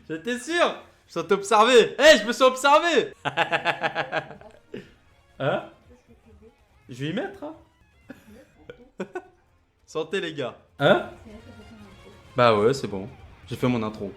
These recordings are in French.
J'étais sûr. Je t'ai observé. Hé, je me suis observé. Hein? Je vais y mettre, hein. Santé, les gars. Hein? Bah ouais, c'est bon. J'ai fait mon intro.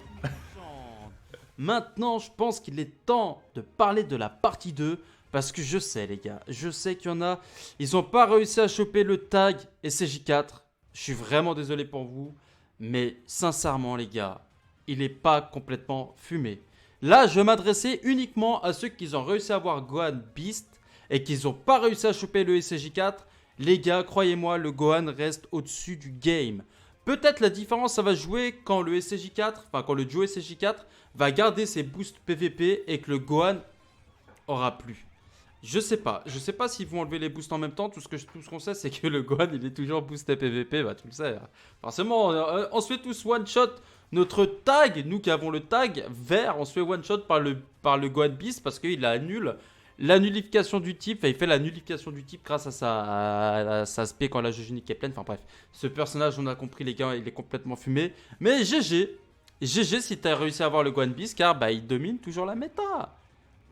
Maintenant, je pense qu'il est temps de parler de la partie 2. Parce que je sais, les gars, je sais qu'il y en a, ils n'ont pas réussi à choper le tag SCJ4. Je suis vraiment désolé pour vous. Mais sincèrement, les gars, il n'est pas complètement fumé. Là, je vais m'adresser uniquement à ceux qui ont réussi à avoir Gohan Beast et qui n'ont pas réussi à choper le SCJ4. Les gars, croyez-moi, le Gohan reste au-dessus du game. Peut-être la différence, ça va jouer quand le SCJ4, enfin quand le duo SCJ4 va garder ses boosts PVP et que le Gohan aura plus. Je sais pas s'ils vont enlever les boosts en même temps. Tout ce qu'on sait, c'est que le Gohan, il est toujours boosté PVP. Bah, tu le sais. Forcément, on se fait tous one shot notre tag. Nous qui avons le tag vert, on se fait one shot par le Gohan Beast parce qu'il annule la nullification du type. Enfin, il fait la nullification du type grâce à sa spé quand la jauge unique est pleine. Enfin, bref. Ce personnage, on a compris, les gars, il est complètement fumé. Mais GG. GG si t'as réussi à avoir le Gohan Beast car bah, il domine toujours la méta.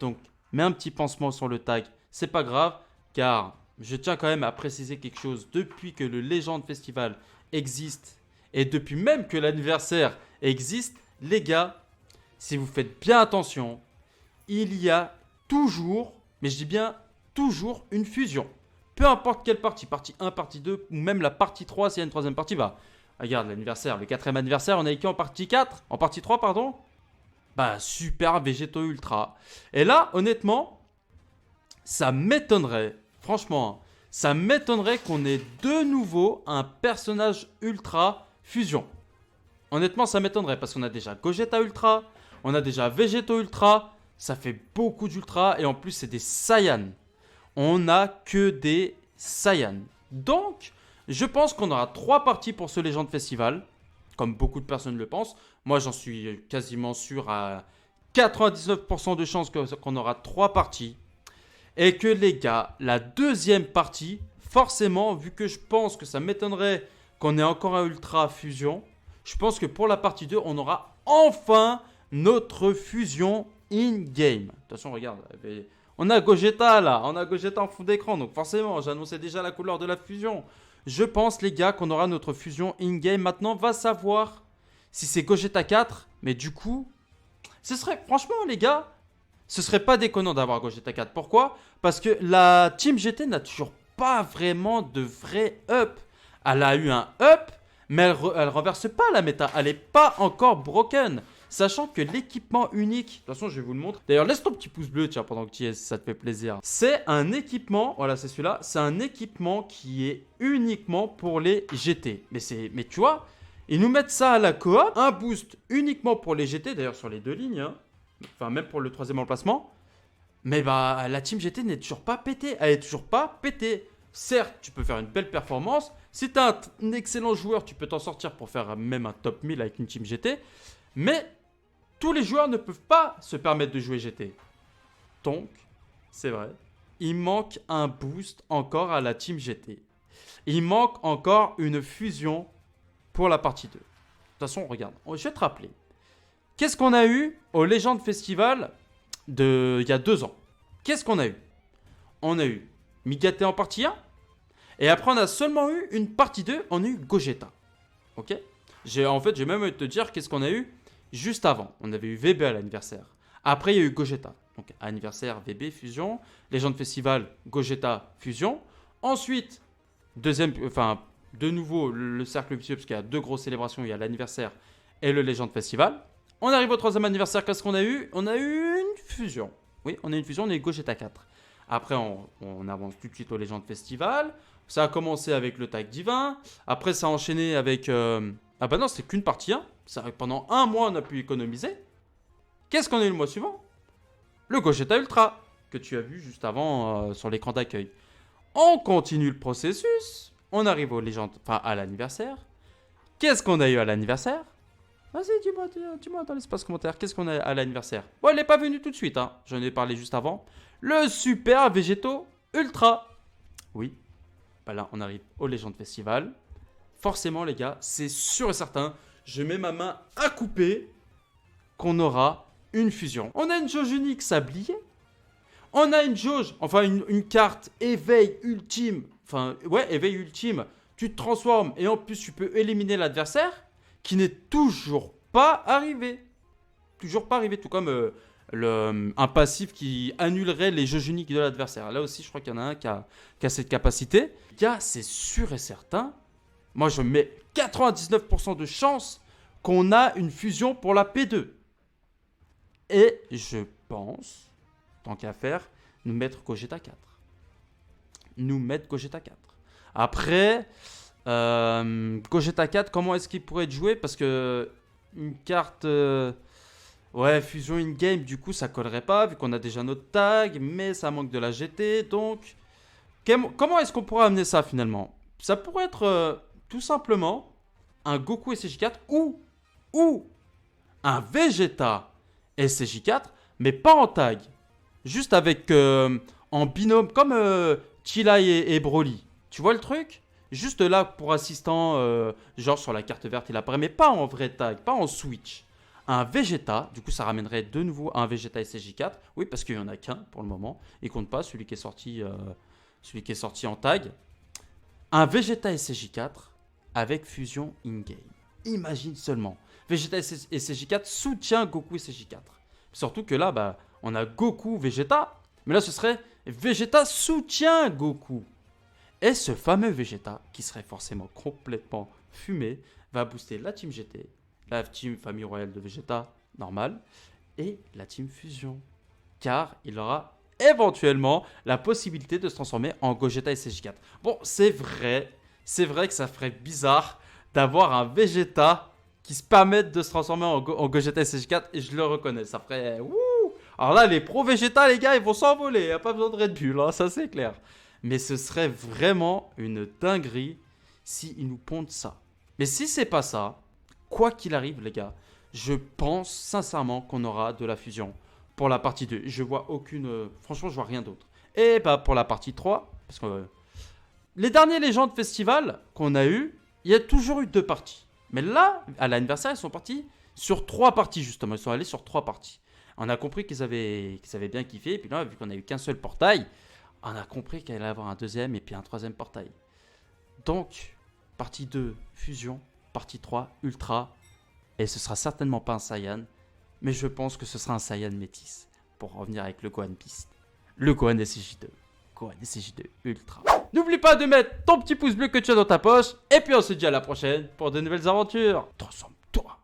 Donc. Mets un petit pansement sur le tag, c'est pas grave, car je tiens quand même à préciser quelque chose. Depuis que le Legend Festival existe, et depuis même que l'anniversaire existe, les gars, si vous faites bien attention, il y a toujours, mais je dis bien toujours, une fusion. Peu importe quelle partie, partie 1, partie 2, ou même la partie 3, s'il y a une troisième partie, bah, regarde l'anniversaire, le quatrième anniversaire, on a écrit en partie 4, en partie 3, pardon. Bah, super Végéto Ultra. Et là, honnêtement, ça m'étonnerait, franchement, ça m'étonnerait qu'on ait de nouveau un personnage Ultra fusion. Honnêtement, ça m'étonnerait parce qu'on a déjà Gogeta Ultra, on a déjà Végéto Ultra, ça fait beaucoup d'Ultra et en plus, c'est des Saiyans. On n'a que des Saiyans. Donc, je pense qu'on aura 3 parties pour ce Legend Festival, comme beaucoup de personnes le pensent. Moi, j'en suis quasiment sûr à 99% de chances qu'on aura 3 parties. Et que les gars, la deuxième partie, forcément, vu que je pense que ça m'étonnerait qu'on ait encore un Ultra Fusion, je pense que pour la partie 2, on aura enfin notre fusion in-game. Attention, regarde. On a Gogeta là, on a Gogeta en fond d'écran, donc forcément, j'annonçais déjà la couleur de la fusion. Je pense, les gars, qu'on aura notre fusion in-game. Maintenant, va savoir si c'est Gogeta 4, mais du coup, ce serait, franchement, les gars, ce serait pas déconnant d'avoir Gogeta 4. Pourquoi? Parce que la Team GT n'a toujours pas vraiment de vrai up. Elle a eu un up, mais elle renverse pas la méta. Elle est pas encore broken. Sachant que l'équipement unique, de toute façon je vais vous le montrer. D'ailleurs laisse ton petit pouce bleu tiens pendant que tu y es, si ça te fait plaisir. C'est un équipement, voilà c'est celui-là, c'est un équipement qui est uniquement pour les GT. Mais tu vois, ils nous mettent ça à la coop, un boost uniquement pour les GT, d'ailleurs sur les 2 lignes, hein. Enfin même pour le 3e emplacement. Mais bah la team GT n'est toujours pas pétée, elle est toujours pas pétée. Certes, tu peux faire une belle performance. Si tu as un excellent joueur, tu peux t'en sortir pour faire même un top 1000 avec une team GT. Mais tous les joueurs ne peuvent pas se permettre de jouer GT. Donc, c'est vrai, il manque un boost encore à la team GT. Il manque encore une fusion pour la partie 2. De toute façon, regarde, je vais te rappeler. Qu'est-ce qu'on a eu au Legend Festival il y a 2 ans? Qu'est-ce qu'on a eu? On a eu Migate en partie 1. Et après, on a seulement eu une partie 2. On a eu Gogeta. Ok? En fait, j'ai même envie de te dire qu'est-ce qu'on a eu juste avant. On avait eu VB à l'anniversaire. Après, il y a eu Gogeta. Donc, anniversaire, VB, fusion. Legend Festival, Gogeta, fusion. Ensuite, de nouveau, le cercle vicieux, parce qu'il y a 2 grosses célébrations. Il y a l'anniversaire et le Legend Festival. On arrive au 3e anniversaire. Qu'est-ce qu'on a eu? On a eu une fusion. Oui, on a eu une fusion. On a eu Gogeta 4. Après, on avance tout de suite au Legend Festival. Ça a commencé avec le tag divin. Après, ça a enchaîné avec... Ah bah non, c'était qu'une partie 1. Pendant 1 mois, on a pu économiser. Qu'est-ce qu'on a eu le mois suivant? Le Gogeta Ultra, que tu as vu juste avant sur l'écran d'accueil. On continue le processus. On arrive au à l'anniversaire. Qu'est-ce qu'on a eu à l'anniversaire? Vas-y, dis-moi dans l'espace commentaire. Qu'est-ce qu'on a à l'anniversaire? Bon, elle n'est pas venue tout de suite. Hein. J'en ai parlé juste avant. Le Super Végéto Ultra. Oui. Bah là, on arrive au Legend Festival. Forcément, les gars, c'est sûr et certain. je mets ma main à couper qu'on aura une fusion. On a une jauge unique sablier. On a une jauge, enfin une carte éveil ultime. Enfin, ouais, éveil ultime. Tu te transformes et en plus tu peux éliminer l'adversaire qui n'est toujours pas arrivé. Toujours pas arrivé, tout comme un passif qui annulerait les jauges uniques de l'adversaire. Là aussi, je crois qu'il y en a un qui a cette capacité. Les gars, c'est sûr et certain. Moi, je mets 99% de chance qu'on a une fusion pour la P2. Et je pense, tant qu'à faire, nous mettre Gogeta 4. Nous mettre Gogeta 4. Après, Gogeta 4, comment est-ce qu'il pourrait être joué? Parce que une carte... ouais, fusion in-game, du coup, ça collerait pas, vu qu'on a déjà notre tag, mais ça manque de la GT, donc... Comment est-ce qu'on pourrait amener ça, finalement? Ça pourrait être, tout simplement, un Goku SCJ4 ou un Vegeta SCJ4, mais pas en tag. Juste avec, en binôme, comme Chila et Broly. Tu vois le truc? Juste là, pour assistant, genre sur la carte verte, il apparaît, mais pas en vrai tag, pas en switch. Un Vegeta, du coup ça ramènerait de nouveau un Vegeta SCJ4. Oui, parce qu'il n'y en a qu'un pour le moment. Il compte pas, celui qui est sorti en tag. Un Vegeta SCJ4 avec fusion in-game. Imagine seulement. Vegeta SCJ4 soutient Goku SCJ4. Surtout que là, bah, on a Goku Vegeta. Mais là, ce serait Vegeta soutient Goku. Et ce fameux Vegeta, qui serait forcément complètement fumé, va booster la Team GT, la Team Famille Royale de Vegeta, normal, et la Team Fusion. Car il aura éventuellement la possibilité de se transformer en Gogeta SCJ4. Bon, c'est vrai que ça ferait bizarre d'avoir un Vegeta qui se permette de se transformer en Gogeta SCJ4, et je le reconnais, ça ferait... Wouh. Alors là, les pro Vegeta, les gars, ils vont s'envoler, il n'y a pas besoin de Red Bull, hein, ça c'est clair. Mais ce serait vraiment une dinguerie s'ils nous pondent ça. Mais si c'est pas ça, quoi qu'il arrive, les gars, je pense sincèrement qu'on aura de la fusion pour la partie 2. Je vois aucune... franchement, je vois rien d'autre. Et bah pour la partie 3, parce que les derniers légendes festival qu'on a eu, il y a toujours eu 2 parties. Mais là, à l'anniversaire, ils sont partis sur 3 parties justement. Ils sont allés sur 3 parties. On a compris qu'ils avaient bien kiffé. Et puis là, vu qu'on a eu qu'un seul portail, on a compris qu'il allait y avoir un deuxième et puis un troisième portail. Donc, partie 2, fusion. Partie 3, ultra. Et ce sera certainement pas un Saiyan. Mais je pense que ce sera un Saiyan métis. Pour revenir avec le Gohan Beast. Le Gohan SCJ2. Gohan SCJ2 ultra. N'oublie pas de mettre ton petit pouce bleu que tu as dans ta poche. Et puis on se dit à la prochaine pour de nouvelles aventures. Transforme-toi.